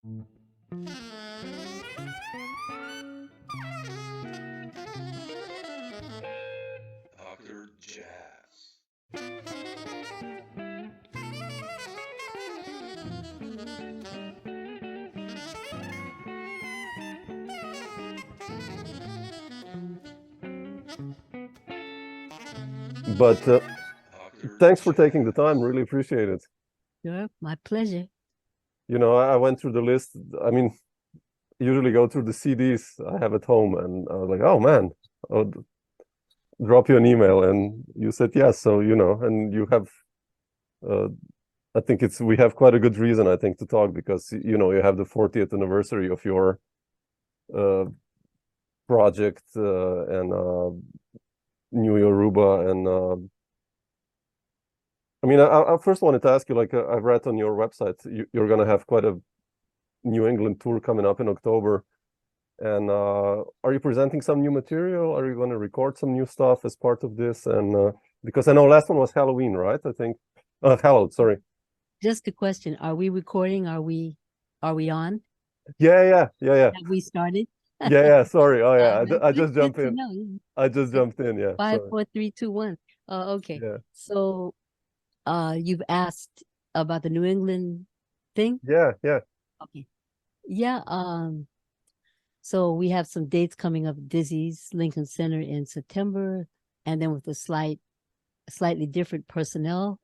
Dr. Jazz. But Dr. thanks for taking the Jazz. time. Really appreciate it. Sure, my pleasure. You know, I went through the list. I mean, usually go through the CDs I have at home, and I was like, oh man, I'll drop you an email, and you said yes. So, you know, and you have, I think we have quite a good reason, I think, to talk, because, you know, you have the 40th anniversary of your project and New Yoruba. And I mean, I first wanted to ask you, like, I've read on your website, you're going to have quite a New England tour coming up in October. And are you presenting some new material? Are you going to record some new stuff as part of this? And because I know last one was Halloween, right? I think Hallowed, sorry. Just a question: are we recording? Are we on? Yeah. Have we started? Yeah. Sorry. Oh yeah, I Good, just jumped good to in. know. I just jumped in. Yeah. 5, Sorry. 4, 3, 2, 1. Okay. Yeah. So, you've asked about the New England thing? Yeah. Okay. Yeah. So we have some dates coming up at Dizzy's Lincoln Center in September, and then with a slightly different personnel.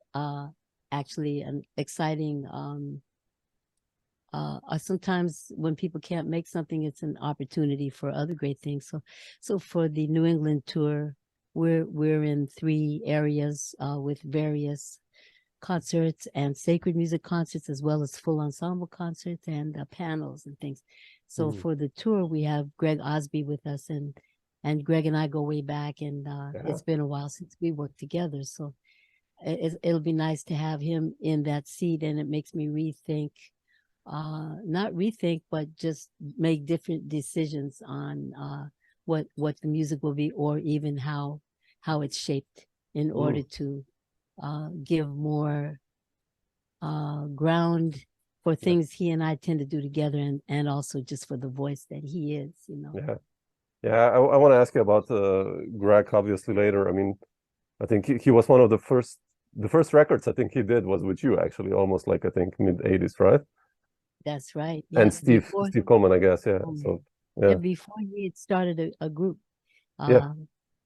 Actually, an exciting. Sometimes when people can't make something, it's an opportunity for other great things. So for the New England tour, we're in 3 areas with various concerts and sacred music concerts, as well as full ensemble concerts and panels and things. So for the tour, we have Greg Osby with us, and Greg and I go way back, and it's been a while since we worked together. So it'll be nice to have him in that seat, and it makes me rethink, not rethink, but just make different decisions on what the music will be, or even how it's shaped, in order to give more ground for things he and I tend to do together, and also just for the voice that he is, you know. Yeah. I want to ask you about Greg obviously later. I mean, I think he was one of the first records I think he did was with you, actually, almost like, I think, mid-80s, right? That's right. And Steve Coleman, I guess. Yeah. So before he had started a group. Yeah.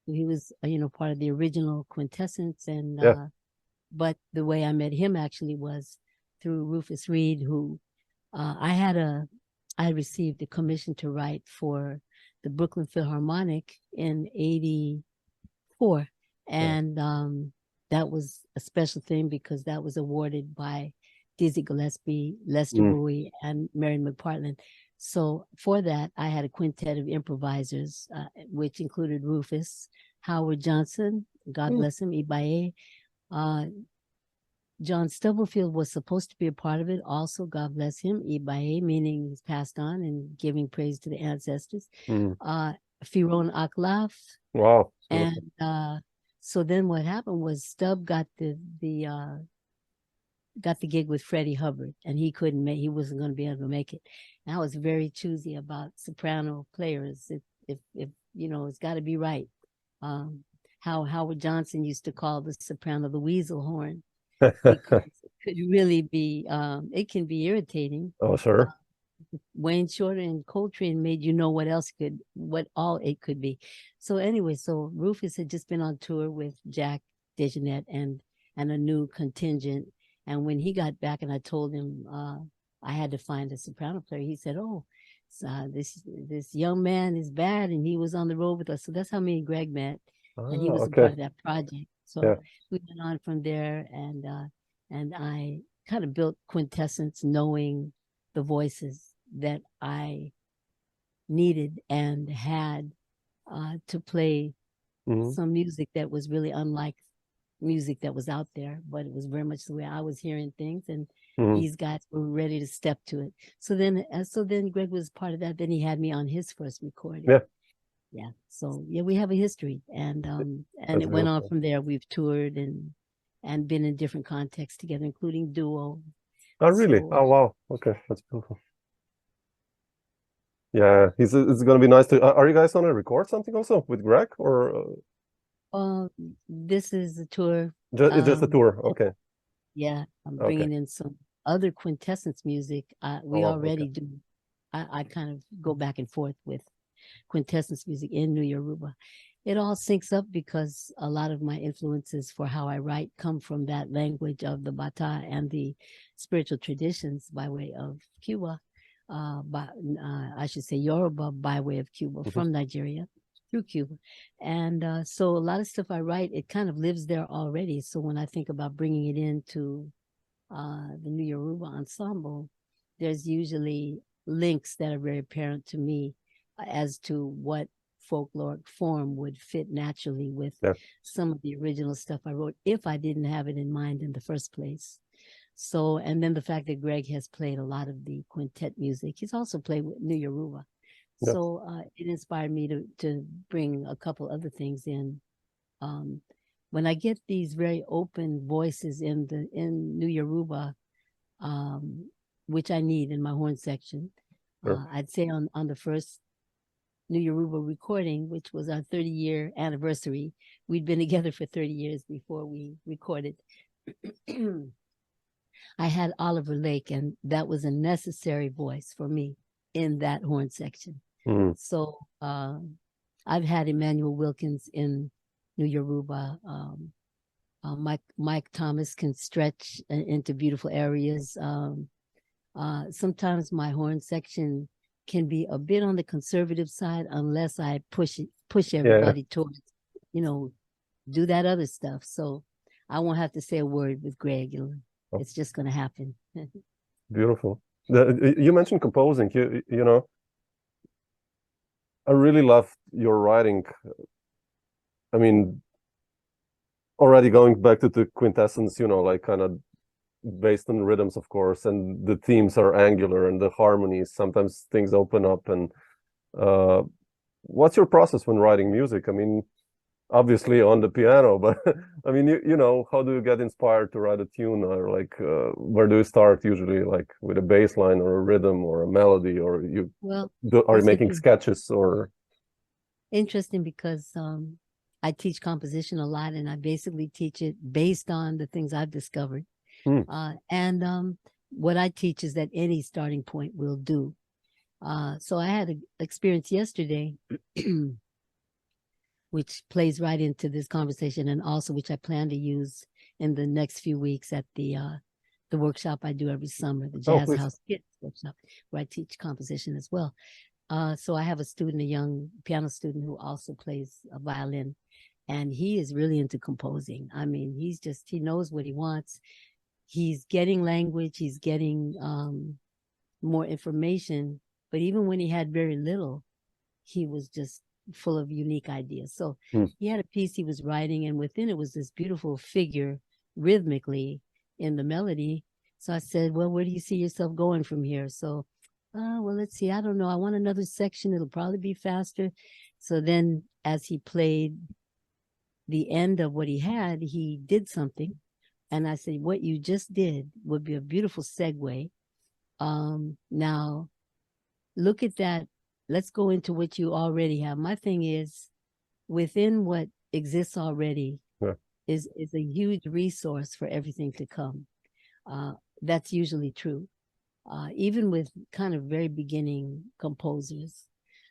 He was, part of the original Quintessence, and but the way I met him actually was through Rufus Reid, who I received a commission to write for the Brooklyn Philharmonic in '84, and that was a special thing because that was awarded by Dizzy Gillespie, Lester Bowie, and Marion McPartland. So for that, I had a quintet of improvisers, which included Rufus, Howard Johnson, God bless him, Ibae. John Stubblefield was supposed to be a part of it also, God bless him, Ibae, meaning he's passed on, and giving praise to the ancestors. Firon Aklaf. Wow. And so then what happened was Stubb got the gig with Freddie Hubbard, and he wasn't going to be able to make it. And I was very choosy about soprano players. If it's got to be right. How Howard Johnson used to call the soprano the weasel horn, because it could really be, it can be irritating. Oh, sure. Wayne Shorter and Coltrane made what all it could be. So anyway, so Rufus had just been on tour with Jack DeJohnette and a new contingent. And when he got back and I told him I had to find a soprano player, he said, "Oh, this young man is bad," and he was on the road with us. So that's how me and Greg met, and he was a part of that project. So we went on from there, and I kind of built Quintessence, knowing the voices that I needed and had to play some music that was really unlike music that was out there, but it was very much the way I was hearing things, and these guys were ready to step to it. So then Greg was part of that. Then he had me on his first recording. Yeah. So we have a history, and it went on from there. We've toured and been in different contexts together, including duo. Oh, really? Oh, wow. Okay, that's beautiful. Yeah, it's gonna be nice to. Are you guys gonna record something also with Greg, or This is a tour. it's just a tour? Okay. Yeah, I'm Okay. bringing in some other Quintessence music. We Oh, already okay. do. I kind of go back and forth with Quintessence music in New Yoruba. It all syncs up because a lot of my influences for how I write come from that language of the Bata and the spiritual traditions by way of Cuba, I should say Yoruba by way of Cuba, Mhm. from Nigeria through Cuba. And so a lot of stuff I write, it kind of lives there already. So when I think about bringing it into the New Yoruba ensemble, there's usually links that are very apparent to me as to what folkloric form would fit naturally with Yeah. some of the original stuff I wrote if I didn't have it in mind in the first place. So, and then the fact that Greg has played a lot of the quintet music, he's also played with New Yoruba. Yeah. So it inspired me to bring a couple other things in. Um, when I get these very open voices in New Yoruba, which I need in my horn section, Sure. I'd say on the first New Yoruba recording, which was our 30-year anniversary, we'd been together for 30 years before we recorded. I had Oliver Lake, and that was a necessary voice for me in that horn section. Mm. So I've had Emmanuel Wilkins in New Yoruba. Mike Thomas can stretch into beautiful areas. Sometimes my horn section can be a bit on the conservative side unless I push everybody towards, do that other stuff. So I won't have to say a word with Greg. It's just going to happen. Beautiful. You mentioned composing. You know, I really love your writing. I mean, already going back to the Quintessence, you know, like kind of based on rhythms, of course, and the themes are angular and the harmonies. Sometimes things open up. And what's your process when writing music? I mean, obviously on the piano, but I mean, you know, how do you get inspired to write a tune, or like where do you start usually, like with a bass line or a rhythm or a melody, or are you making sketches or? Interesting because I teach composition a lot, and I basically teach it based on the things I've discovered. And what I teach is that any starting point will do. So I had an experience yesterday which plays right into this conversation, and also which I plan to use in the next few weeks at the workshop I do every summer, the Jazz House Kids workshop, where I teach composition as well. So I have a student, a young piano student, who also plays a violin, and he is really into composing. I mean, he knows what he wants. He's getting language, he's getting more information, but even when he had very little, he was just full of unique ideas. So he had a piece he was writing, and within it was this beautiful figure rhythmically in the melody. So I said, well, where do you see yourself going from here? So, well, let's see. I don't know. I want another section. It'll probably be faster. So then as he played the end of what he had, he did something. And I said, what you just did would be a beautiful segue. Now, look at that. Let's go into what you already have. My thing is, within what exists already is a huge resource for everything to come. That's usually true, even with kind of very beginning composers.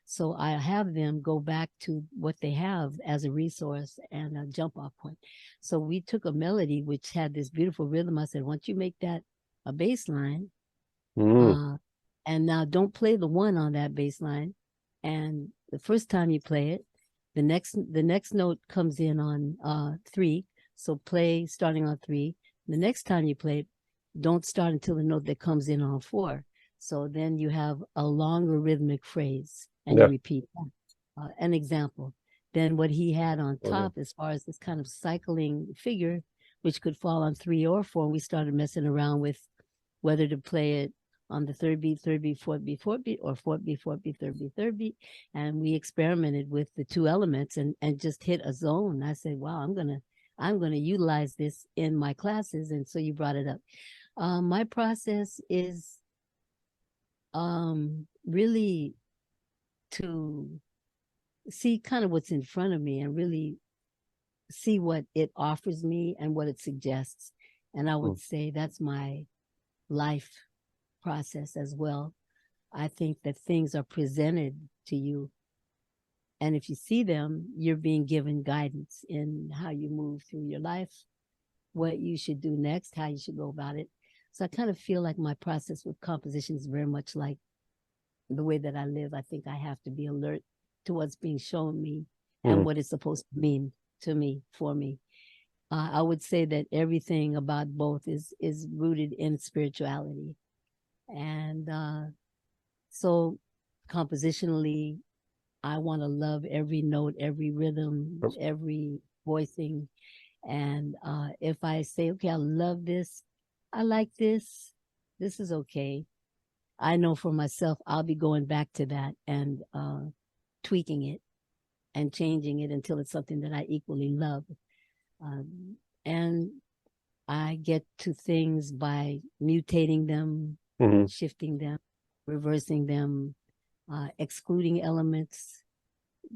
So I have them go back to what they have as a resource and a jump off point. So we took a melody which had this beautiful rhythm. I said, once you make that a bass line, and now don't play the one on that bass line. And the first time you play it, the next note comes in on 3. So play starting on 3. The next time you play it, don't start until the note that comes in on 4. So then you have a longer rhythmic phrase, and you repeat that. An example. Then what he had on top, as far as this kind of cycling figure, which could fall on 3 or 4, we started messing around with whether to play it on the third beat, 4th beat, 4th beat, or 4th beat, 4th beat, 3rd beat. And we experimented with the 2 elements and just hit a zone. I said, wow, I'm gonna utilize this in my classes. And so you brought it up. My process is really to see kind of what's in front of me and really see what it offers me and what it suggests. And I would say that's my life process as well. I think that things are presented to you, and if you see them, you're being given guidance in how you move through your life, what you should do next, how you should go about it. So I kind of feel like my process with composition is very much like the way that I live. I think I have to be alert to what's being shown me and what it's supposed to mean to me, for me. I would say that everything about both is rooted in spirituality. And so compositionally, I want to love every note, every rhythm, every voicing. And if I say, okay, I love this, I like this is okay. I know for myself, I'll be going back to that and tweaking it and changing it until it's something that I equally love. And I get to things by mutating them, shifting them, reversing them, excluding elements,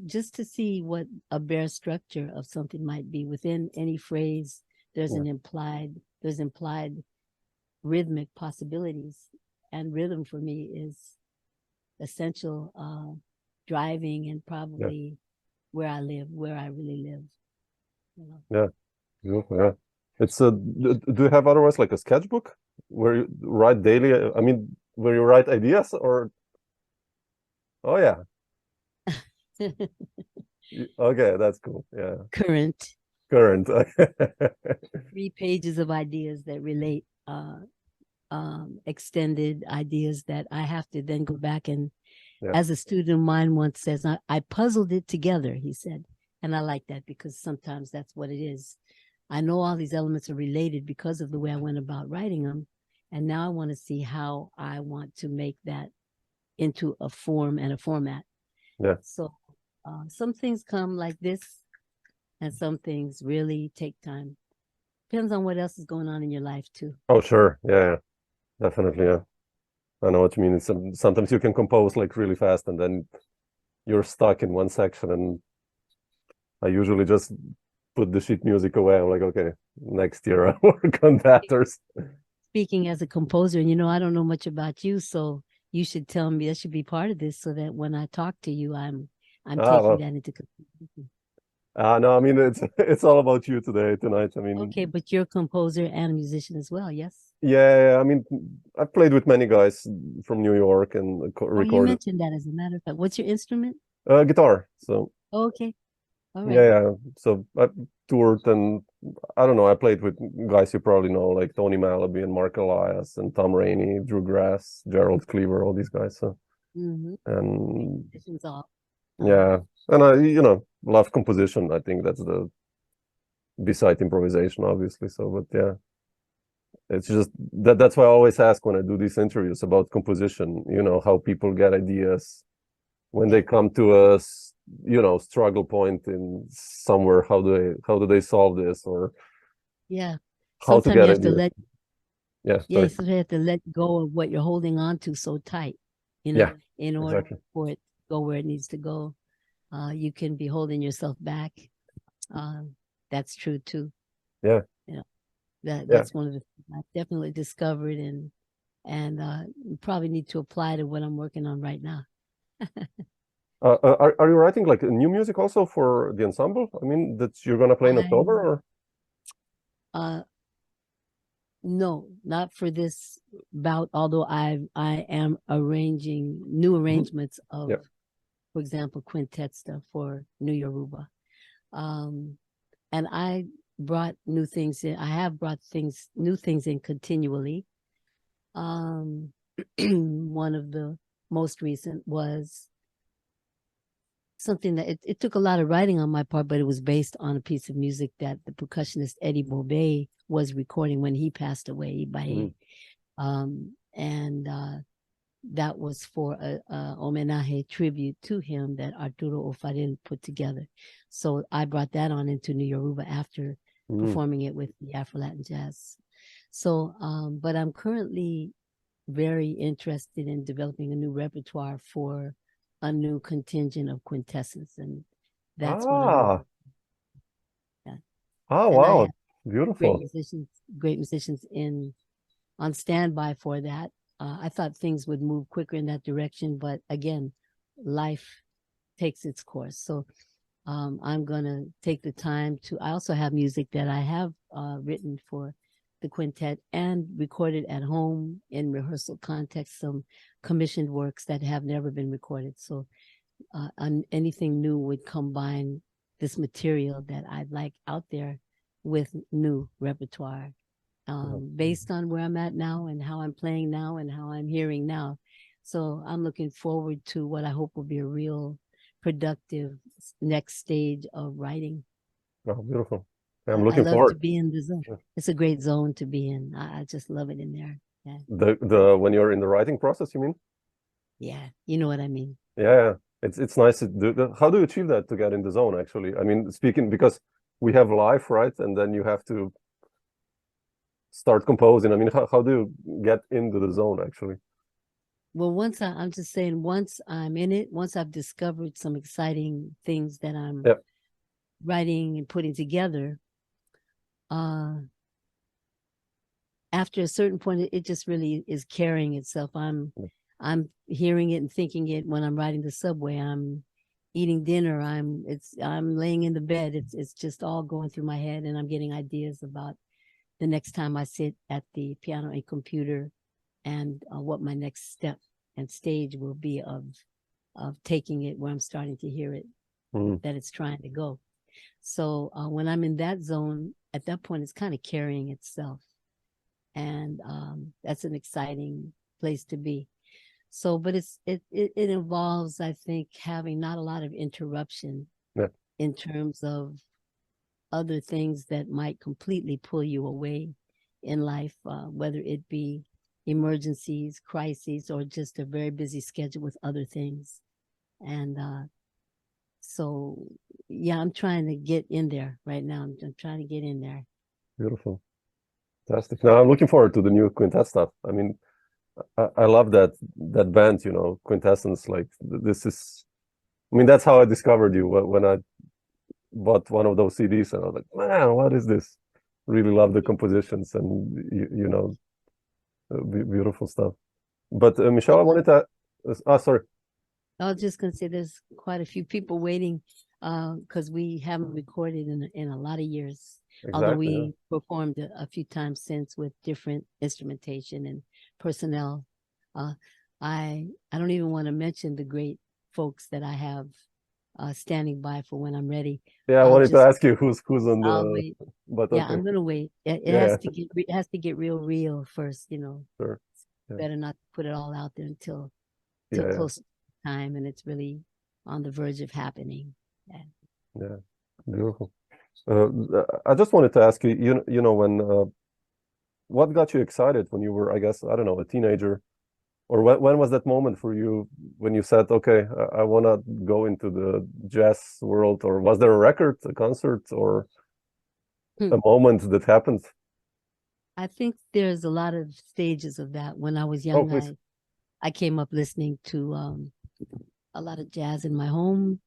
just to see what a bare structure of something might be. Within any phrase, there's implied rhythmic possibilities. And rhythm for me is essential, driving and probably where I live, where I really live. You know? Yeah. It's do you have otherwise like a sketchbook where you write daily? I mean, where you write ideas or? Oh yeah. Okay, that's cool. Yeah. Current. 3 pages of ideas that relate, extended ideas that I have to then go back and, as a student of mine once says, I puzzled it together, he said. And I like that because sometimes that's what it is. I know all these elements are related because of the way I went about writing them. And now I want to see how I want to make that into a form and a format. Yeah. So some things come like this and some things really take time. Depends on what else is going on in your life too. Oh, sure. Yeah, definitely. Yeah. I know what you mean. Sometimes you can compose like really fast and then you're stuck in one section, and I usually just put the sheet music away. I'm like, okay, next year I'll work on that. Speaking as a composer, and I don't know much about you, so you should tell me. That should be part of this, so that when I talk to you, I'm taking that into consideration. No, I mean it's all about you tonight. I mean, okay, but you're a composer and a musician as well, yes? Yeah. I mean, I've played with many guys from New York and recorded. You mentioned that, as a matter of fact. What's your instrument? Guitar. So. Okay. All right. Yeah. So I toured, and I don't know. I played with guys you probably know, like Tony Malaby and Mark Elias and Tom Rainey, Drew Grass, Gerald Cleaver, all these guys. So. And yeah, and I love composition. I think that's the beside improvisation, obviously. So, but yeah, it's just that's why I always ask when I do these interviews about composition, how people get ideas when they come to us, struggle point in somewhere. How do they solve this, or how to get ideas? Yes, you have to let go of what you're holding on to so tight, in order for it to go where it needs to go. You can be holding yourself back. That's true too. Yeah. That's one of the things I've definitely discovered, and you probably need to apply to what I'm working on right now. Are you writing like new music also for the ensemble? I mean, that you're gonna play in October, or? No, not for this bout. Although I am arranging new arrangements of, for example, quintet stuff for New Yoruba, and I brought new things in. I have brought new things in continually. One of the most recent was something that it took a lot of writing on my part, but it was based on a piece of music that the percussionist Eddie Bobe was recording when he passed away. And that was for a homenaje tribute to him that Arturo Ofaril put together. So I brought that on into New Yoruba after performing it with the Afro-Latin Jazz. So, but I'm currently very interested in developing a new repertoire for a new contingent of Quintessence, and that's what I'm. Ah, Yeah. oh And I wow, have beautiful. great musicians on standby for that. I thought things would move quicker in that direction, but again, life takes its course. So I'm gonna take the time to. I also have music that I have written for the quintet and recorded at home in rehearsal context. Some commissioned works that have never been recorded. So anything new would combine this material that I'd like out there with new repertoire, based on where I'm at now and how I'm playing now and how I'm hearing now. So I'm looking forward to what I hope will be a real productive next stage of writing. Oh, beautiful. I'm I looking love to forward. be in the zone. Yeah. It's a great zone to be in. I just love it in there. Yeah. The when you're in the writing process, you mean? Yeah. You know what I mean? Yeah, it's nice to do that. How do you achieve that to get in the zone, actually? I mean, speaking because we have live, right? And then you have to start composing. I mean, how do you get into the zone, actually? Well, I'm just saying, once I'm in it, once I've discovered some exciting things that I'm Yeah. writing and putting together, after a certain point, it just really is carrying itself. I'm hearing it and thinking it when I'm riding the subway. I'm eating dinner. I'm laying in the bed. It's just all going through my head, and I'm getting ideas about the next time I sit at the piano and computer, and what my next step and stage will be of taking it where I'm starting to hear it, that it's trying to go. So when I'm in that zone, at that point, it's kind of carrying itself. And that's an exciting place to be. So, but it involves, I think, having not a lot of interruption in terms of other things that might completely pull you away in life, whether it be emergencies, crises, or just a very busy schedule with other things. And so, yeah, I'm trying to get in there right now. I'm trying to get in there. Beautiful. Fantastic. Now I'm looking forward to the new quintet stuff. I mean, I love that band, you know, Quintessence. Like this is, I mean, that's how I discovered you when I bought one of those CDs, and I was like, man, what is this? Really love the compositions and you know, beautiful stuff. But Michelle, I wanted to. Sorry. I was just gonna say there's quite a few people waiting, because we haven't recorded in a lot of years. Exactly, Although we yeah. performed a few times since with different instrumentation and personnel. I don't even want to mention the great folks that I have standing by for when I'm ready. Yeah, I wanted to ask you who's on I'll the. wait. But Yeah, okay. I'm gonna wait. It Yeah. has to get real first, you know. Sure. Yeah. Better not put it all out there until Yeah, close time, and it's really on the verge of happening. yeah, beautiful. I just wanted to ask you, you know, when what got you excited when you were, I guess, I don't know, a teenager, or when was that moment for you when you said, okay, I want to go into the jazz world, or was there a record, a concert, or a moment that happened? I think there's a lot of stages of that. When I was Oh, young, please. I came up listening to a lot of jazz in my home.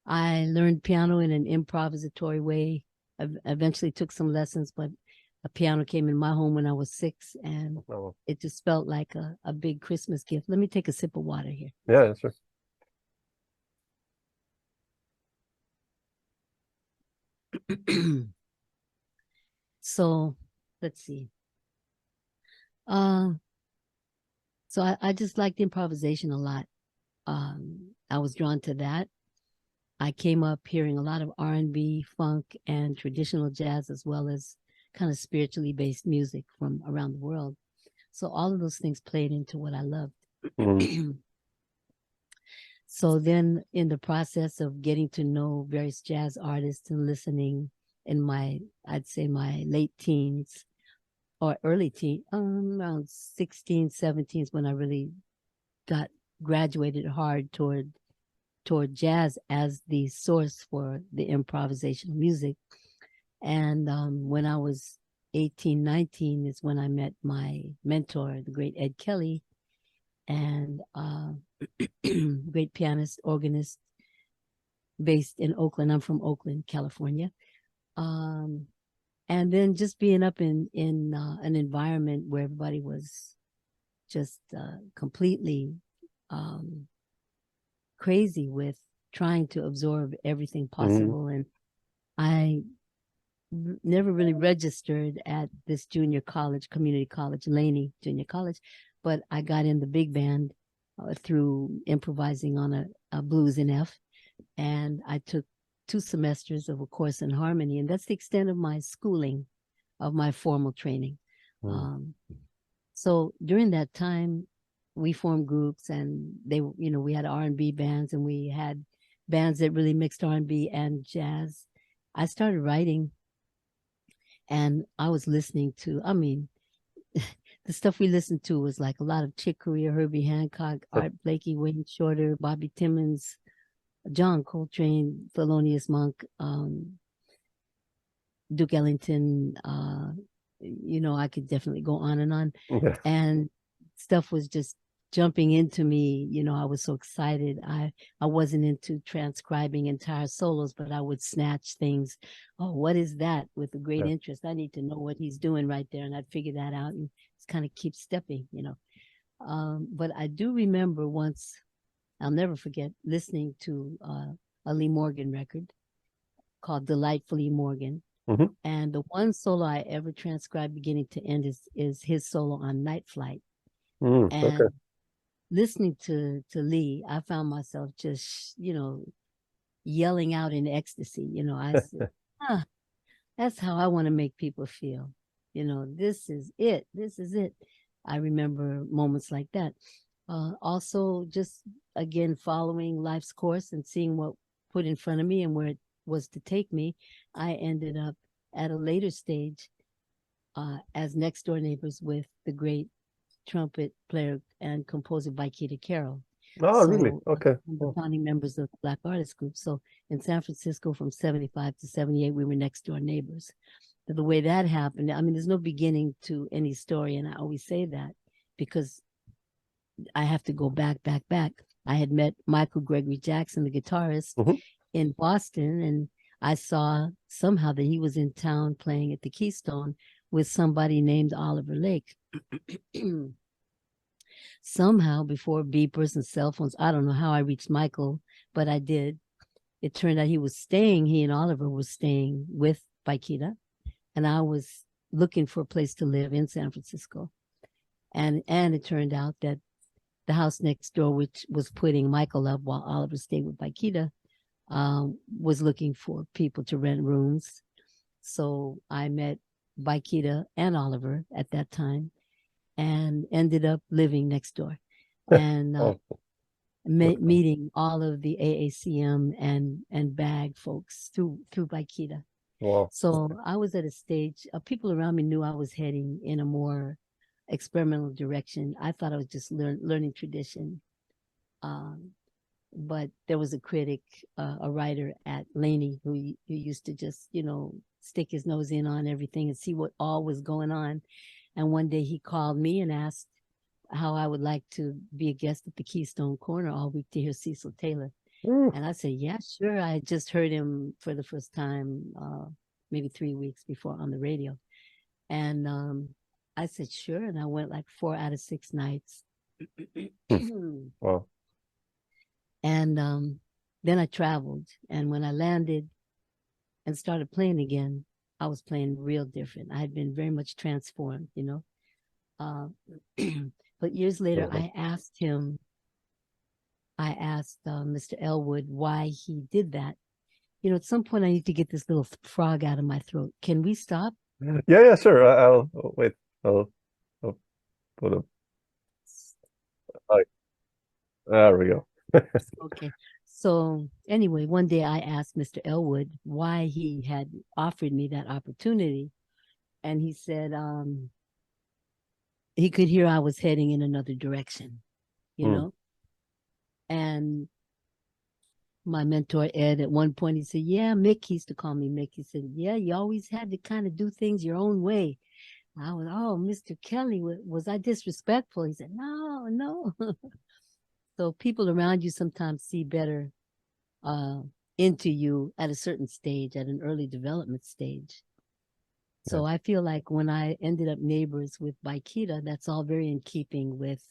I learned piano in an improvisatory way. I eventually took some lessons, but a piano came in my home when I was 6, and it just felt like a big Christmas gift. Let me take a sip of water here. Yeah, sure. So let's see. So I just liked improvisation a lot. I was drawn to that. I came up hearing a lot of R&B, funk, and traditional jazz, as well as kind of spiritually based music from around the world. So all of those things played into what I loved. So then in the process of getting to know various jazz artists and listening in I'd say my late teens or early teen, around 16, 17 is when I really graduated hard toward jazz as the source for the improvisational music. And when I was 18, 19 is when I met my mentor, the great Ed Kelly. And great pianist, organist, based in Oakland. I'm from Oakland, California. And then just being up in an environment where everybody was just completely crazy with trying to absorb everything possible. And I never really registered at this junior college, community college, Lyne Junior College, but I got in the big band through improvising on a blues in F. And I took 2 semesters of a course in harmony. And that's the extent of my schooling, of my formal training. So during that time, we formed groups, and we had R&B bands, and we had bands that really mixed R&B and jazz. I started writing, and I was listening to, the stuff we listened to was like a lot of Chick Corea, Herbie Hancock, Art Blakey, Wayne Shorter, Bobby Timmons, John Coltrane, Thelonious Monk, Duke Ellington. I could definitely go on and on. And stuff was just jumping into me. I was so excited. I wasn't into transcribing entire solos, but I would snatch things. Oh, what is that? With a great interest. I need to know what he's doing right there. And I'd figure that out and just kind of keep stepping, But I do remember once, I'll never forget, listening to a Lee Morgan record called Delightfully Morgan. And the one solo I ever transcribed beginning to end is his solo on Night Flight. And listening to Lee, I found myself just, yelling out in ecstasy. I said, that's how I want to make people feel. This is it. This is it. I remember moments like that. Also, just, again, following life's course and seeing what put in front of me and where it was to take me, I ended up at a later stage as next door neighbors with the great trumpet player and composer Vaikita Carroll. Oh, really? Okay. The founding members of the Black Artists Group. So in San Francisco from 75 to 78, we were next door neighbors. But the way that happened, there's no beginning to any story. And I always say that because I have to go back. I had met Michael Gregory Jackson, the guitarist, in Boston, and I saw somehow that he was in town playing at the Keystone with somebody named Oliver Lake. Somehow, before beepers and cell phones, I don't know how I reached Michael, but I did. It turned out he and Oliver were staying with Vaikita, and I was looking for a place to live in San Francisco. And it turned out that the house next door, which was putting Michael up while Oliver stayed with Vaikita, was looking for people to rent rooms. So I met Vaikita and Oliver at that time and ended up living next door and meeting all of the AACM and BAG folks through Vaikita. Wow. So I was at a stage, people around me knew I was heading in a more experimental direction. I thought I was just learning tradition. But there was a critic, a writer at Lyne who used to just, stick his nose in on everything and see what all was going on. And one day he called me and asked how I would like to be a guest at the Keystone Corner all week to hear Cecil Taylor. And I said, yeah, sure. I had just heard him for the first time, maybe 3 weeks before on the radio. And I said, sure. And I went like 4 out of 6 nights. Wow. And then I traveled. And when I landed and started playing again, I was playing real different. I had been very much transformed, But years later, I asked Mr. Elwood why he did that. At some point, I need to get this little frog out of my throat. Can we stop? Yeah, sure. I'll wait. I'll put a. There we go. Okay. So anyway, one day I asked Mr. Elwood why he had offered me that opportunity. And he said he could hear I was heading in another direction, And my mentor, Ed, at one point, he said, yeah, Mick, he used to call me Mick. He said, yeah, you always had to kind of do things your own way. I was, Mr. Kelly, was I disrespectful? He said, no. So people around you sometimes see better into you at a certain stage, at an early development stage. So I feel like when I ended up neighbors with Baikita, that's all very in keeping with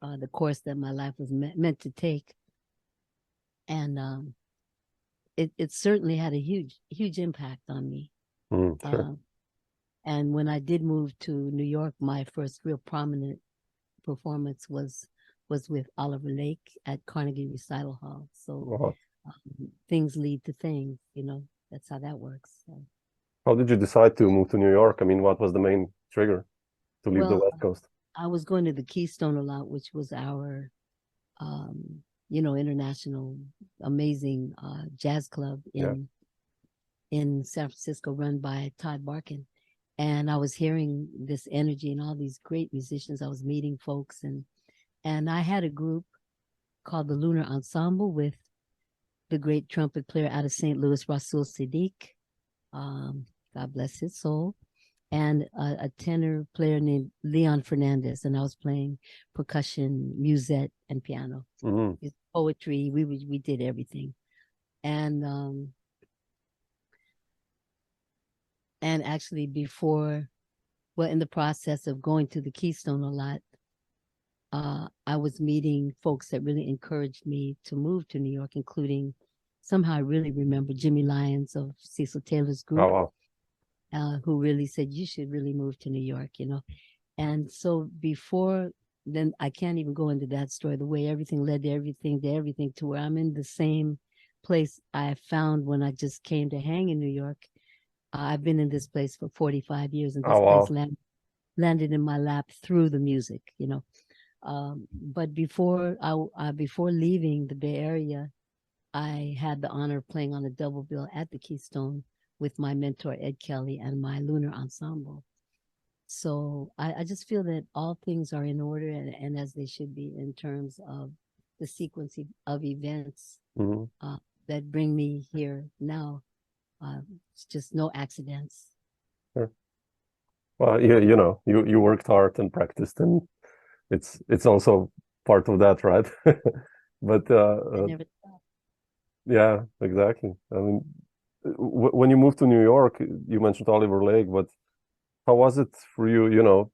the course that my life was meant to take. And it certainly had a huge impact on me. Sure. And when I did move to New York, my first real prominent performance was with Oliver Lake at Carnegie Recital Hall. So things lead to things, you know, that's how that works. So. How did you decide to move to New York? I mean, what was the main trigger to leave the West Coast? I was going to the Keystone a lot, which was our, you know, international, amazing jazz club in San Francisco, run by Todd Barkin. And I was hearing this energy and all these great musicians. I was meeting folks, and I had a group called the Lunar Ensemble with the great trumpet player out of St. Louis, Rasul Siddiq. God bless his soul. And a tenor player named Leon Fernandez. And I was playing percussion, musette, and piano. Poetry, we did everything. And actually in the process of going to the Keystone a lot, I was meeting folks that really encouraged me to move to New York, including, somehow I really remember Jimmy Lyons of Cecil Taylor's group, who really said, you should really move to New York, you know. And so before then, I can't even go into that story, the way everything led to everything to where I'm in the same place I found when I just came to hang in New York. I've been in this place for 45 years, and this place landed in my lap through the music, you know. But before leaving the Bay Area, I had the honor of playing on a double bill at the Keystone with my mentor, Ed Kelly, and my Lunar Ensemble. So I just feel that all things are in order and as they should be in terms of the sequence of events that bring me here now. It's just no accidents. Sure. Well, you know, you worked hard and practiced, and it's also part of that, right? But I never thought. yeah, exactly. I mean, when you moved to New York, you mentioned Oliver Lake, but how was it for you, you know,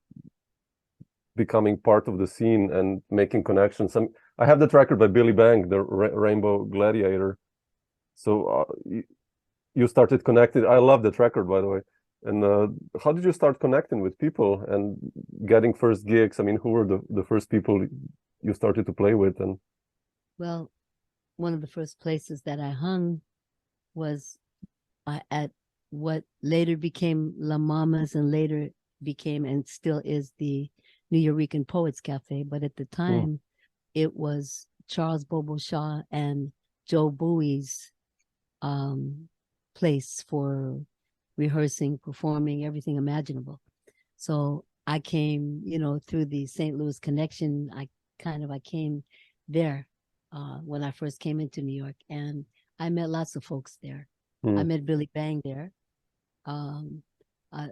becoming part of the scene and making connections? I have that record by Billy Bang, the Rainbow Gladiator. So you started connecting. I love that record, by the way. And how did you start connecting with people and getting first gigs? I mean, who were the first people you started to play with? And well, one of the first places that I hung was at what later became La Mama's and later became and still is the New Eurekan Poets Cafe. But at the time, it was Charles Bobo Shaw and Joe Bowie's place for rehearsing, performing, everything imaginable. So I came, you know, through the St. Louis connection. I came there when I first came into New York, and I met lots of folks there. I met Billy Bang there.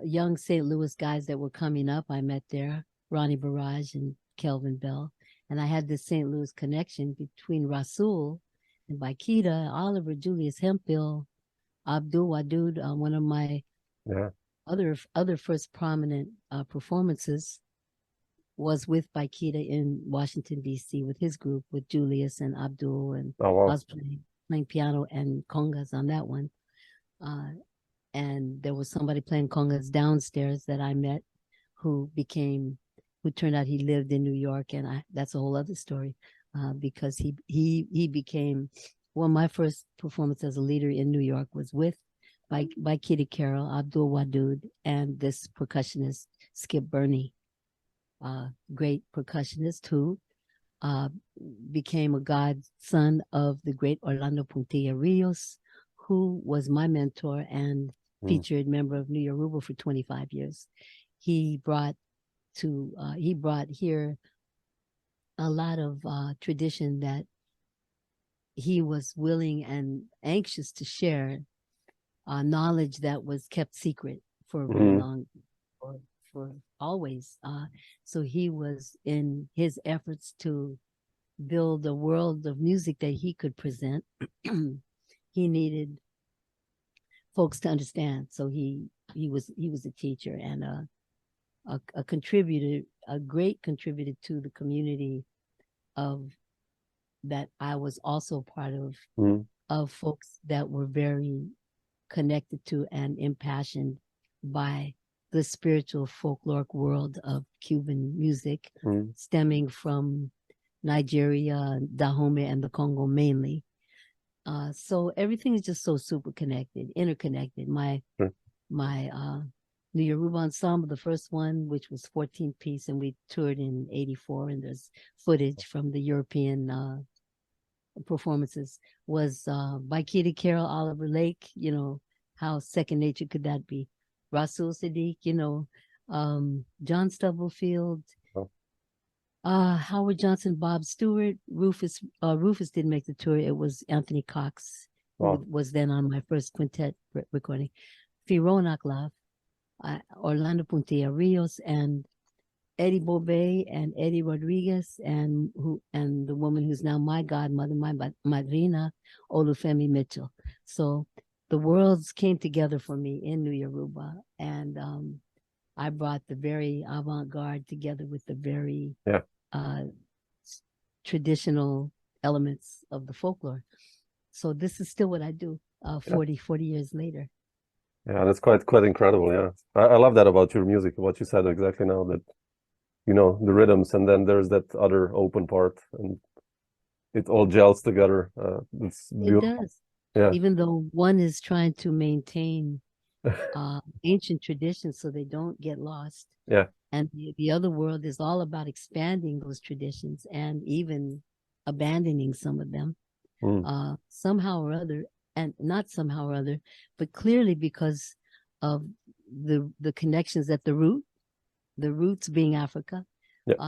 Young St. Louis guys that were coming up, I met there, Ronnie Barrage and Kelvin Bell. And I had this St. Louis connection between Rasul and Baikita, Oliver, Julius Hemphill, Abdul Wadud. One of my other first prominent performances was with Baikita in Washington, D.C. with his group, with Julius and Abdul. And I was playing piano and congas on that one. And there was somebody playing congas downstairs that I met who turned out he lived in New York. And that's a whole other story because he became, well, my first performance as a leader in New York was with by Kitty Carroll, Abdul Wadud, and this percussionist, Skip Burney, great percussionist who became a godson of the great Orlando Puntilla Rios, who was my mentor and featured member of New Yoruba for 25 years. He brought here a lot of tradition that he was willing and anxious to share, knowledge that was kept secret for a very long, for always. So he was in his efforts to build a world of music that he could present, he needed folks to understand. So he was a teacher and a contributor, a great contributor to the community of that I was also part of folks that were very connected to and impassioned by the spiritual folkloric world of Cuban music, stemming from Nigeria, Dahomey, and the Congo mainly. So everything is just so super connected, interconnected. My New Yoruba ensemble, the first one, which was 14-piece, and we toured in '84, and there's footage from the European performances, was by Kitty Carroll, Oliver Lake. You know, how second nature could that be? Rasul Sadiq, you know, John Stubblefield, Howard Johnson, Bob Stewart, Rufus didn't make the tour. It was Anthony Cox, who was then on my first quintet recording. Fiona Aklaf, Orlando Puntilla Rios, and Eddie Bobe and Eddie Rodriguez, and the woman who's now my godmother, my madrina, Olufemi Mitchell. So the worlds came together for me in New Yoruba, and I brought the very avant-garde together with the very traditional elements of the folklore. So this is still what I do 40 years later. Yeah, that's quite incredible. Yeah, I love that about your music, what you said exactly now, that, you know, the rhythms, and then there's that other open part, and it all gels together. It's beautiful. It does. Yeah. Even though one is trying to maintain ancient traditions so they don't get lost. Yeah. And the other world is all about expanding those traditions and even abandoning some of them somehow or other, and not somehow or other, but clearly because of the connections at the roots being Africa.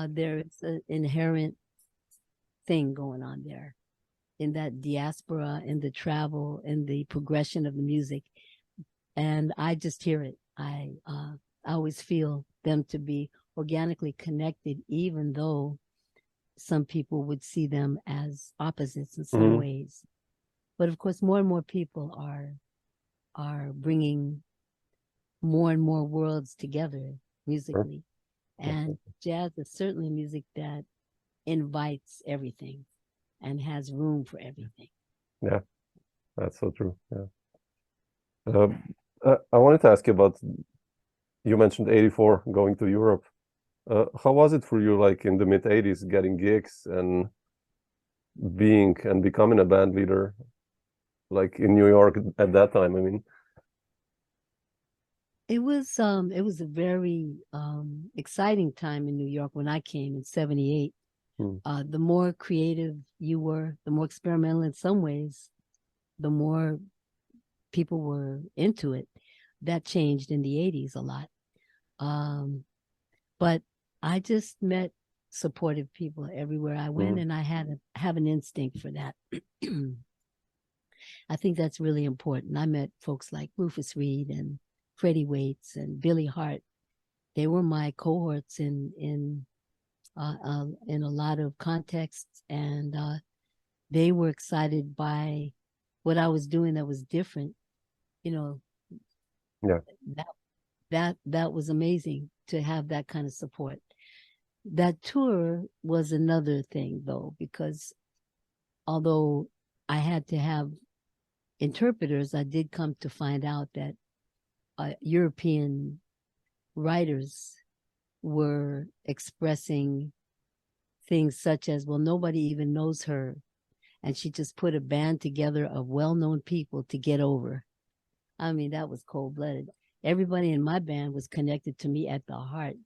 There is an inherent thing going on there in that diaspora, in the travel, in the progression of the music. And I just hear it. I always feel them to be organically connected, even though some people would see them as opposites in some ways. But of course, more and more people are bringing more and more worlds together musically. And jazz is certainly music that invites everything and has room for everything. Yeah, that's so true. Yeah. I wanted to ask you about, you mentioned '84 going to Europe. How was it for you, like in the mid '80s, getting gigs and becoming a band leader, like in New York at that time? I mean, it was a very exciting time in New York when I came in '78. The more creative you were, the more experimental in some ways, the more people were into it. That changed in the '80s a lot. But I just met supportive people everywhere I went, and I have an instinct for that. I think that's really important. I met folks like Rufus Reid and Freddie Waits and Billy Hart. They were my cohorts in a lot of contexts, and they were excited by what I was doing that was different. You know, that was amazing to have that kind of support. That tour was another thing, though, because although I had to have interpreters, I did come to find out that European writers were expressing things such as, well, nobody even knows her, and she just put a band together of well-known people to get over. I mean, that was cold-blooded. Everybody in my band was connected to me at the heart,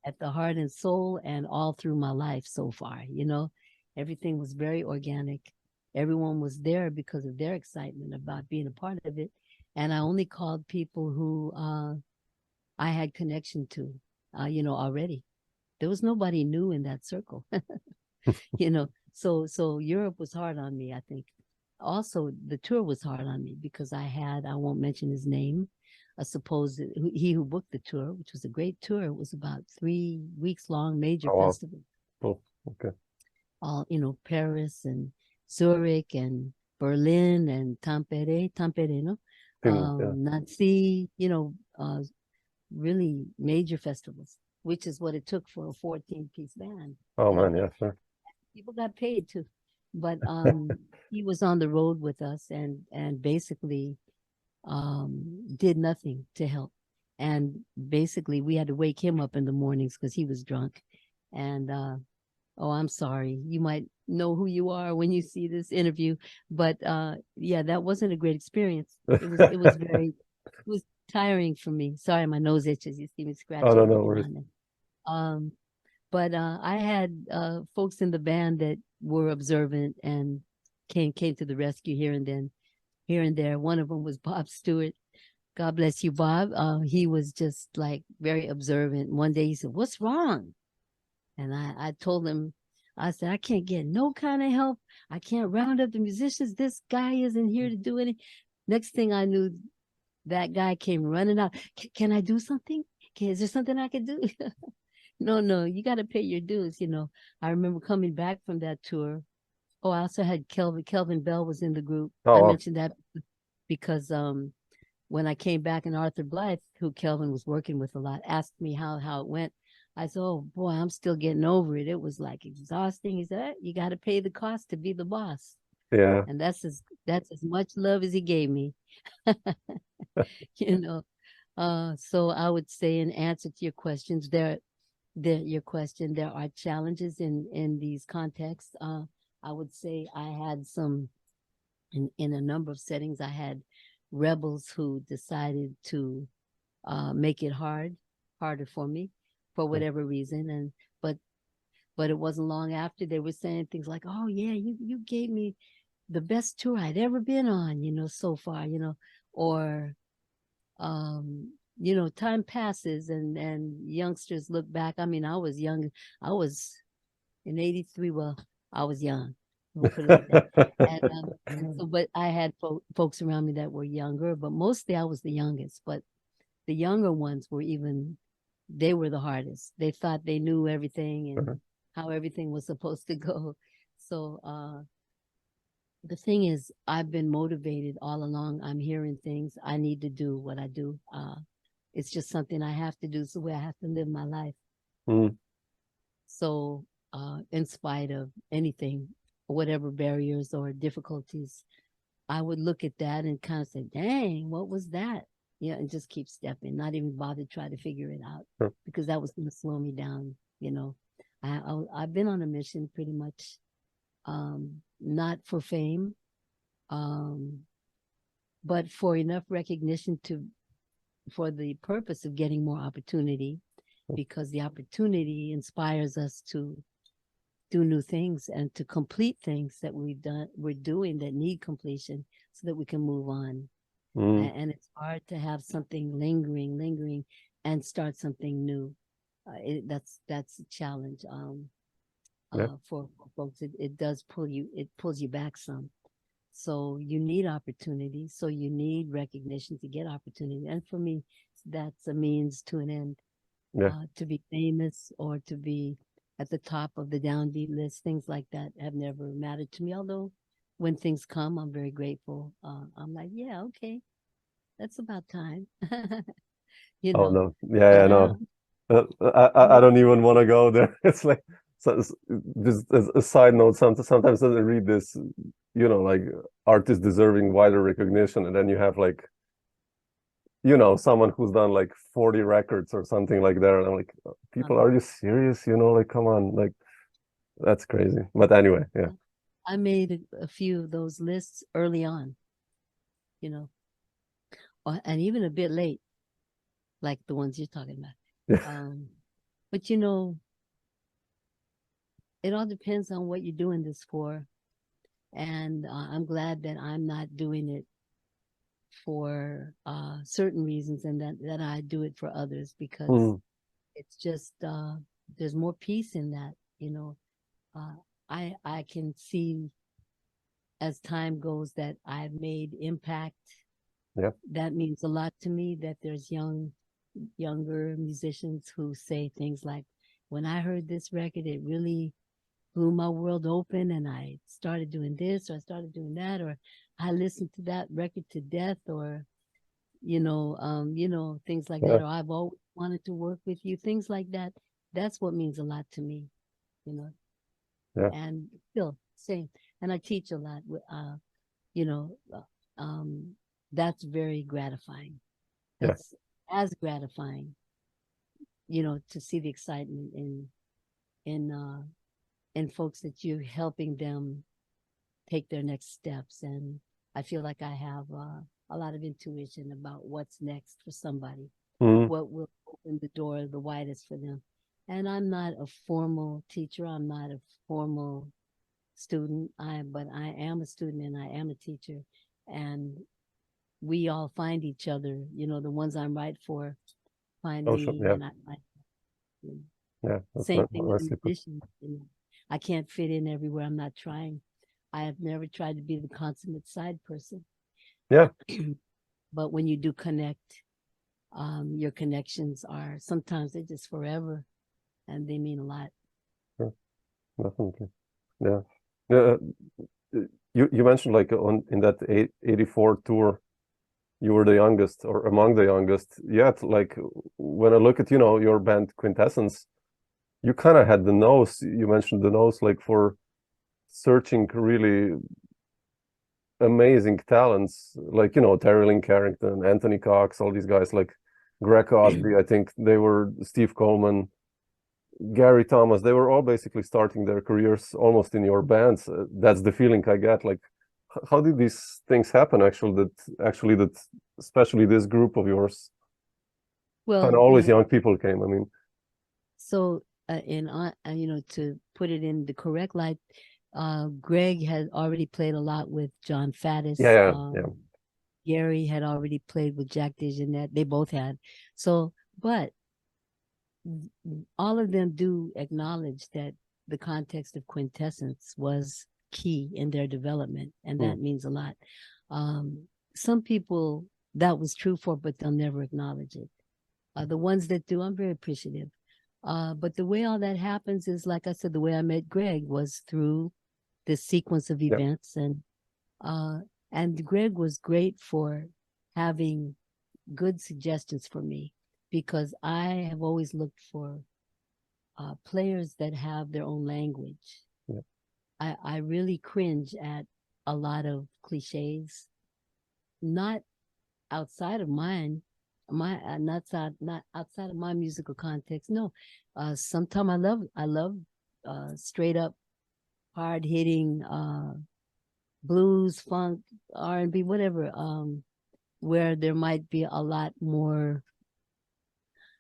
at the heart and soul, and all through my life so far. You know, everything was very organic. Everyone was there because of their excitement about being a part of it. And I only called people who I had connection to, already. There was nobody new in that circle, So Europe was hard on me, I think. Also, the tour was hard on me because I won't mention his name, he who booked the tour, which was a great tour. It was about 3 weeks long, major festival. Oh, okay. all, Paris and Zurich and Berlin and Tampere, no? Finland, yeah. Nancy, really major festivals, which is what it took for a 14-piece band. Oh man, yeah, sure. People got paid too. But he was on the road with us and basically did nothing to help. And basically we had to wake him up in the mornings because he was drunk. And oh, I'm sorry. You might know who you are when you see this interview. But yeah, that wasn't a great experience. It was very it was tiring for me. Sorry, my nose itches. You see me scratching. Oh, no worries. But I had folks in the band that were observant and came to the rescue here and there. One of them was Bob Stewart. God bless you, Bob. He was just like very observant. One day he said, "What's wrong?" And I told him, I said, "I can't get no kind of help. I can't round up the musicians. This guy isn't here to do anything." Next thing I knew, that guy came running out. Can I do something? Is there something I can do? No, you got to pay your dues. I remember coming back from that tour. Oh, I also had Kelvin Bell was in the group. Oh, I wow. mentioned that because when I came back, and Arthur Blythe, who Kelvin was working with a lot, asked me how it went. I said, "Oh boy, I'm still getting over it. It was like exhausting." He said, "You got to pay the cost to be the boss." Yeah. And that's as much love as he gave me. So I would say, in answer to your questions, there are challenges in these contexts. I would say I had some in a number of settings. I had rebels who decided to make it harder for me for whatever reason. And but it wasn't long after they were saying things like, "Oh yeah, you gave me the best tour I'd ever been on, so far, or time passes and youngsters look back. I mean, I was young. I was in 83. Well, I was young. We'll put it like that. And but I had folks around me that were younger, but mostly I was the youngest. But the younger ones they were the hardest. They thought they knew everything and how everything was supposed to go. So the thing is, I've been motivated all along. I'm hearing things. I need to do what I do. It's just something I have to do. It's the way I have to live my life. So in spite of anything, whatever barriers or difficulties, I would look at that and kind of say, "Dang, what was that?" And just keep stepping, not even bother to try to figure it out, because that was going to slow me down. I've been on a mission pretty much, not for fame, but for enough recognition for the purpose of getting more opportunity, because the opportunity inspires us to do new things and to complete things that we're doing that need completion so that we can move on. And it's hard to have something lingering and start something new. That's a challenge. For folks, it does pulls you back some. So you need opportunity. So you need recognition to get opportunity. And for me, that's a means to an end. To be famous or to be at the top of the downbeat list, things like that have never mattered to me. Although when things come, I'm very grateful. I'm like, yeah, okay, that's about time. Oh no, yeah, no. I don't even want to go there. It's like, so just as a side note, sometimes I read this, like artists deserving wider recognition, and then you have like, someone who's done like 40 records or something like that, and I'm like, people, are you serious? Like, come on, like, that's crazy. But anyway, yeah. I made a few of those lists early on, and even a bit late, like the ones you're talking about. But it all depends on what you're doing this for. And I'm glad that I'm not doing it for certain reasons, and that I do it for others, because it's just there's more peace in that. I can see as time goes that I've made impact. That means a lot to me, that there's younger musicians who say things like, "When I heard this record, it really blew my world open, and I started doing this, or I started doing that, or I listened to that record to death, or things like Yeah. that, or I've always wanted to work with you, things like that. That's what means a lot to me, you know. Yeah. And still same. And I teach a lot. You know, that's very gratifying. Yeah. That's as gratifying, to see the excitement in folks that you're helping them take their next steps. And I feel like I have a lot of intuition about what's next for somebody, Mhm. what will open the door the widest for them. And I'm not a formal teacher. I'm not a formal student. But I am a student and I am a teacher. And we all find each other. The ones I'm right for find Oh, me, sure. Yeah. and I Yeah. That's same thing with nicely put. musicians. I can't fit in everywhere. I'm not trying. I have never tried to be the consummate side person. Yeah. But when you do connect, your connections are sometimes they're just forever, and they mean a lot. Sure. Definitely. Yeah. Yeah. You mentioned like in that 84 tour, you were the youngest or among the youngest. Yet, like when I look at, your band Quintessence, you kind of had the nose. You mentioned the nose, like for searching really amazing talents, like, Terri, Carrington, Anthony Cox, all these guys, like Greg Osby, I think they were Steve Coleman, Gary Thomas, they were all basically starting their careers almost in your bands. That's the feeling I get. Like, how did these things happen? That especially this group of yours, Well, kind of always young people came. I mean, so to put it in the correct light, Greg had already played a lot with John Faddis. yeah. Gary had already played with Jack DeJohnette. They both had. So, but all of them do acknowledge that the context of Quintessence was key in their development, and that means a lot. Some people that was true for, but they'll never acknowledge it. The ones that do, I'm very appreciative. But the way all that happens is, like I said, the way I met Greg was through this sequence of events, and Greg was great for having good suggestions for me, because I have always looked for players that have their own language. Yeah. I really cringe at a lot of cliches, not outside of mine, not outside of my musical context. No, sometimes I love straight up hard hitting blues, funk, R&B, whatever. Where there might be a lot more,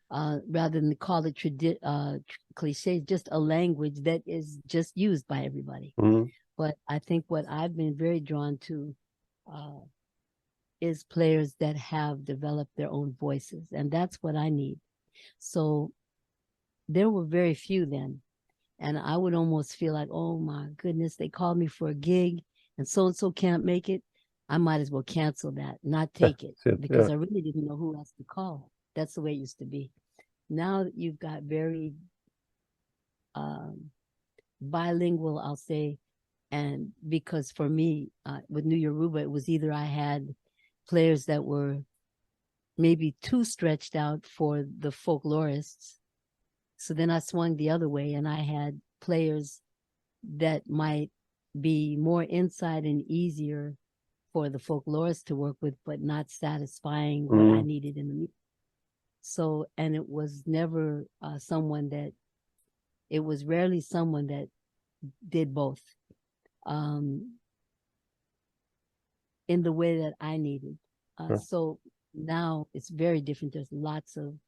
rather than call it cliches, just a language that is just used by everybody. But I think what I've been very drawn to is players that have developed their own voices, and that's what I need. So there were very few then, and I would almost feel like, oh my goodness, they called me for a gig and so can't make it. I might as well cancel that, not take it, because I really didn't know who else to call. That's the way it used to be. Now that you've got very bilingual, I'll say, and because for me, with New Yoruba, it was either I had players that were maybe too stretched out for the folklorists, so then I swung the other way, and I had players that might be more inside and easier for the folklorists to work with, but not satisfying what I needed in the music. So, and it was never it was rarely someone that did both in the way that I needed. So now it's very different. There's lots of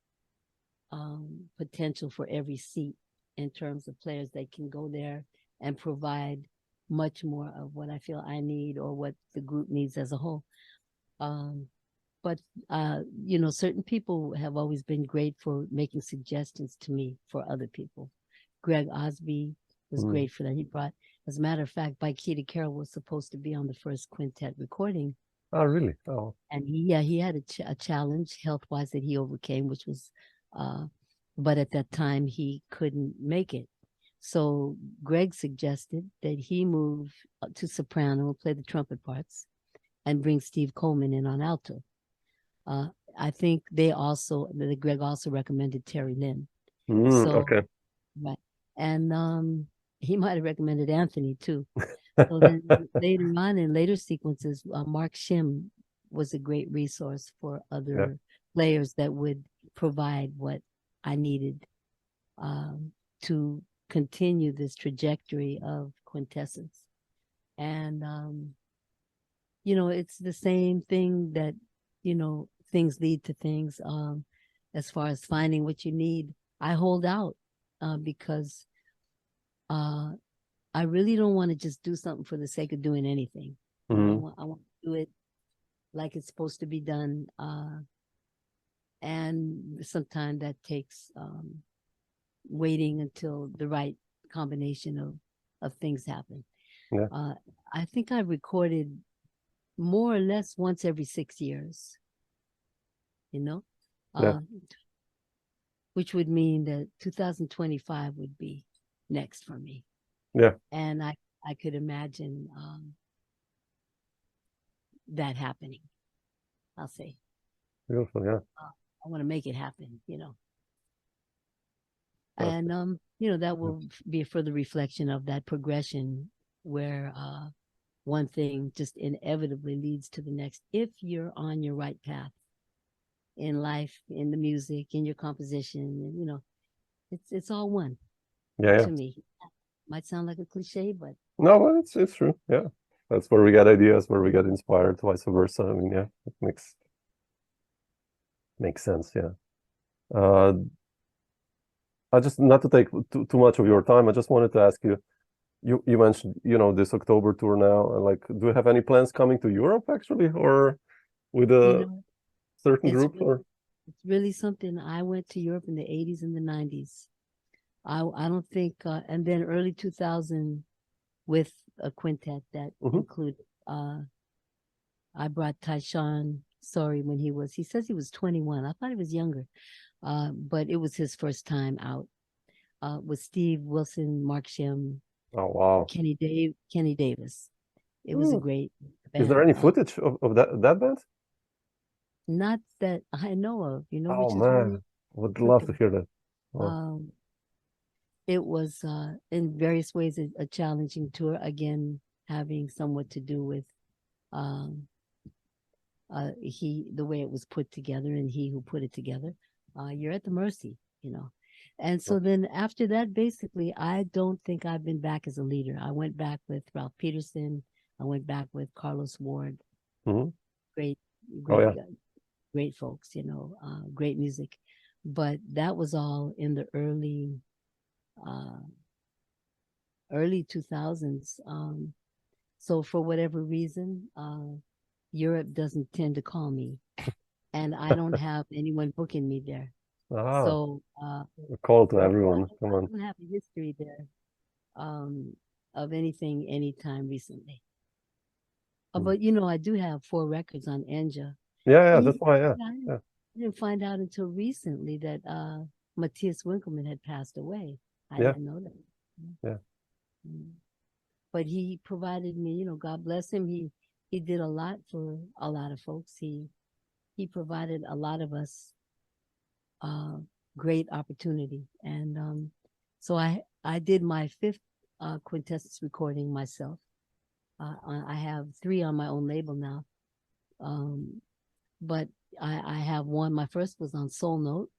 potential for every seat in terms of players that can go there and provide much more of what I feel I need or what the group needs as a whole. But certain people have always been great for making suggestions to me for other people. Greg Osby was great for that. He brought, as a matter of fact, By Key to Carol was supposed to be on the first quintet recording. Oh, really? Oh. And he had a challenge health-wise that he overcame, which was, but at that time he couldn't make it. So Greg suggested that he move to soprano and play the trumpet parts and bring Steve Coleman in on alto. I think Greg also recommended Terri Lyne. So, Okay. right. And he might have recommended Anthony too. So then later on in later sequences, Mark Shim was a great resource for other players that would provide what I needed to continue this trajectory of Quintessence. And, it's the same thing that, things lead to things as far as finding what you need. I hold out because I really don't want to just do something for the sake of doing anything. I want to do it like it's supposed to be done. And sometimes that takes waiting until the right combination of things happen. Yeah. I think I recorded more or less once every 6 years, which would mean that 2025 would be next for me. Yeah. And I could imagine that happening. I'll say. Beautiful, yeah. I want to make it happen, Perfect. And that will be a further reflection of that progression where one thing just inevitably leads to the next if you're on your right path in life, in the music, in your composition. It's all one to me. Might sound like a cliche, but no, but it's true. Yeah, that's where we get ideas, where we get inspired, vice versa. I mean, yeah, it makes sense. Yeah. I just, not to take too much of your time, I just wanted to ask you. You mentioned this October tour now. Like, do you have any plans coming to Europe actually, or with a certain group? Or it's really something. I went to Europe in the 80s and the 90s. I don't think, and then early 2000 with a quintet that included, I brought Tyshawn Sorry when he says he was 21. I thought he was younger, but it was his first time out with Steve Wilson, Mark Shim. Oh, wow. Kenny Davis. It was a great band. Is there any footage of that band? Not that I know of, Oh, which man. is really Would love to hear that. Oh. It was in various ways a challenging tour, again, having somewhat to do with the way it was put together and he who put it together. You're at the mercy, And so then after that, basically, I don't think I've been back as a leader. I went back with Ralph Peterson. I went back with Carlos Ward. Great folks, great music. But that was all in the early 2000s. So for whatever reason, Europe doesn't tend to call me. And I don't have anyone booking me there. So a call to everyone. Come on. I don't have a history there of anything anytime recently. But I do have 4 records on Enja. Yeah, that's why. I didn't find out until recently that Matthias Winkelmann had passed away. I didn't know that. Yeah. But he provided me, God bless him. He did a lot for a lot of folks. He provided a lot of us great opportunity. And so I did my 5th Quintessence recording myself. I have 3 on my own label now. But I have one. My first was on Soul Note.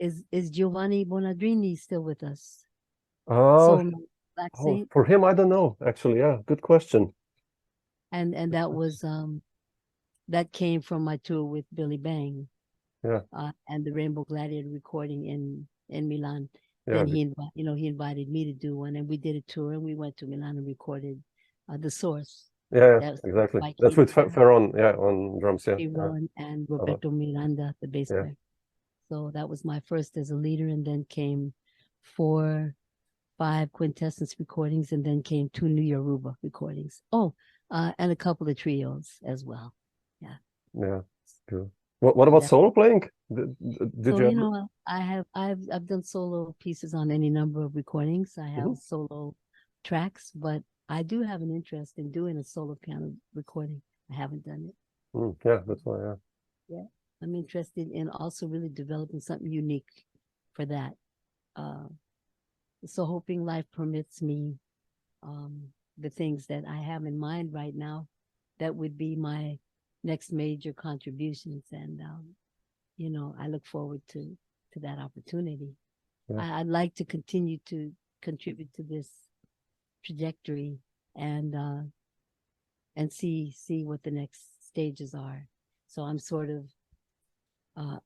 Is Giovanni Bonadrini still with us? Oh, Black Saint? For him, I don't know, actually. Yeah, good question. And that was that came from my tour with Billy Bang. Yeah. And the Rainbow Gladiator recording in Milan. Yeah. And he invited me to do one, and we did a tour, and we went to Milan and recorded The Source. Yeah, exactly. That's with Ferron, on drums, Ferron and Roberto Miranda, the bass player. So that was my first as a leader, and then came 4, 5 Quintessence recordings, and then came 2 New Yoruba recordings. And a couple of trios as well. Yeah. Yeah, true. What about Yeah. solo playing? Did So you you have? know, I've done solo pieces on any number of recordings. I have Mhm. solo tracks, but I do have an interest in doing a solo piano recording. I haven't done it. Yeah, that's why. Yeah. Yeah, I'm interested in also really developing something unique for that. Uh, so hoping life permits me the things that I have in mind right now, that would be my next major contributions, and you know, I look forward to that opportunity. Yeah. I'd like to continue to contribute to this trajectory, and see what the next stages are. So I'm sort of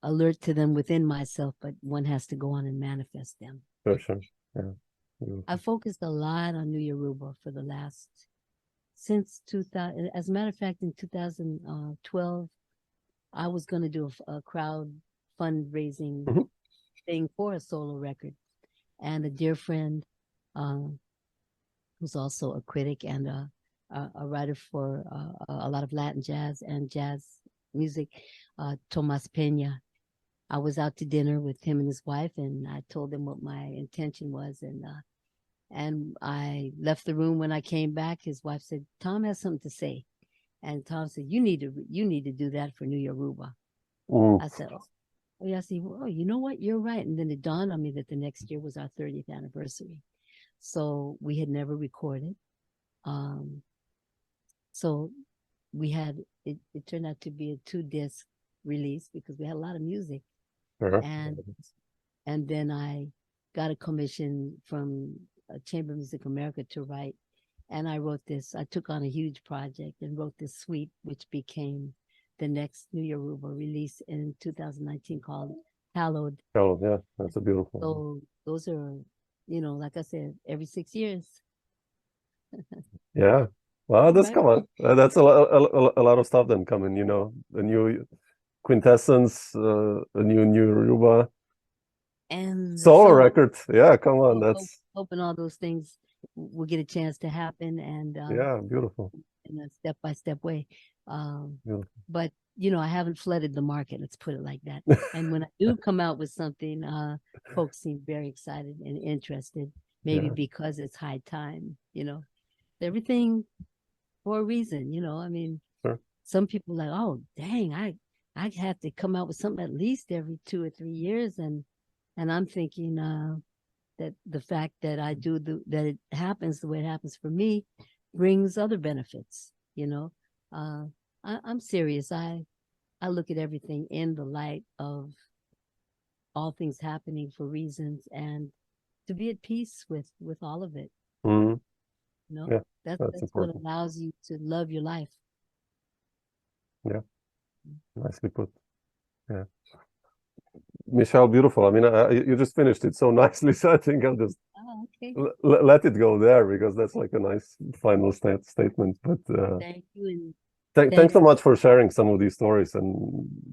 alert to them within myself, but one has to go on and manifest them. Sure. Yeah. I focused a lot on New Yoruba for the last, since 2000. As a matter of fact, in 2012, I was going to do a crowd fundraising Mhm. thing for a solo record. And a dear friend, who's also a critic and a writer for a lot of Latin jazz and jazz music, Tomas Pena. I was out to dinner with him and his wife, and I told them what my intention was, and I left the room. When I came back, his wife said, "Tom has something to say," and Tom said, "You need to do that for New Yoruba." I said, "Oh, yeah." I said, "Oh, you know what? You're right." And then it dawned on me that the next year was our 30th anniversary, so we had never recorded. So we had it. It turned out to be a 2-disc release because we had a lot of music, Sure. and then I got a commission from Chamber Music America to write, and I wrote this. I took on a huge project and wrote this suite, which became the next New Yoruba release in 2019 called Hallowed. Oh, yeah, that's a beautiful. So those are, you know, like I said, every 6 years. Yeah. Well, that's Right. come on. That's a lot of stuff then coming. You know, the new Quintessence, a new Yoruba And solo so record. Yeah, come on. That's hoping all those things will get a chance to happen, and yeah, beautiful. in a step-by-step way. Beautiful. But you know, I haven't flooded the market, let's put it like that. And when I do come out with something, folks seem very excited and interested, maybe Yeah. because it's high time, you know. Everything for a reason, you know. I mean, Sure. some people are like, oh dang, I have to come out with something at least every 2 or 3 years, and I'm thinking that the fact that I do that it happens the way it happens for me brings other benefits, you know. I'm serious. I look at everything in the light of all things happening for reasons, and to be at peace with all of it. Mhm. You know, Yeah, that's that's what important. allows you to love your life. Yeah, nicely put. Yeah. Michelle, beautiful. I mean, you just finished it so nicely, so I think I'll just Oh, okay. let it go there because that's like a nice final statement. But Thank you, and thanks so thanks. much for sharing some of these stories, and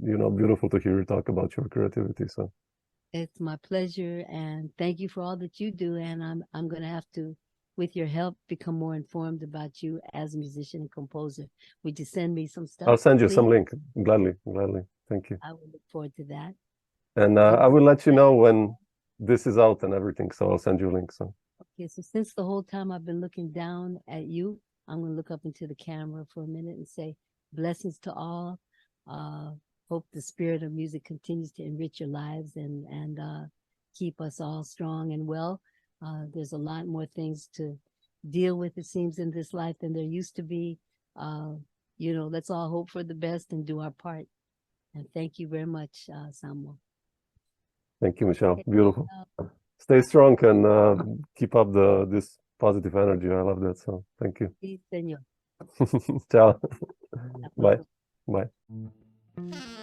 you know, beautiful to hear you talk about your creativity. So It's my pleasure, and thank you for all that you do. And I'm going to have to, with your help, become more informed about you as a musician and composer. Would you send me some stuff, I'll send you please? some link gladly. Thank you. I will look forward to that. And I will let you know when this is out and everything. So I'll send you a link. So Okay, so since the whole time I've been looking down at you, I'm going to look up into the camera for a minute and say blessings to all. Hope the spirit of music continues to enrich your lives and keep us all strong and well. There's a lot more things to deal with, it seems, in this life than there used to be. You know, let's all hope for the best and do our part. And thank you very much, Samo. thank you, Michelle. Okay. Beautiful. Stay strong and keep up this positive energy. I love that. So thank you. Sí, señor. Ciao. Hasta Bye. pronto. Bye.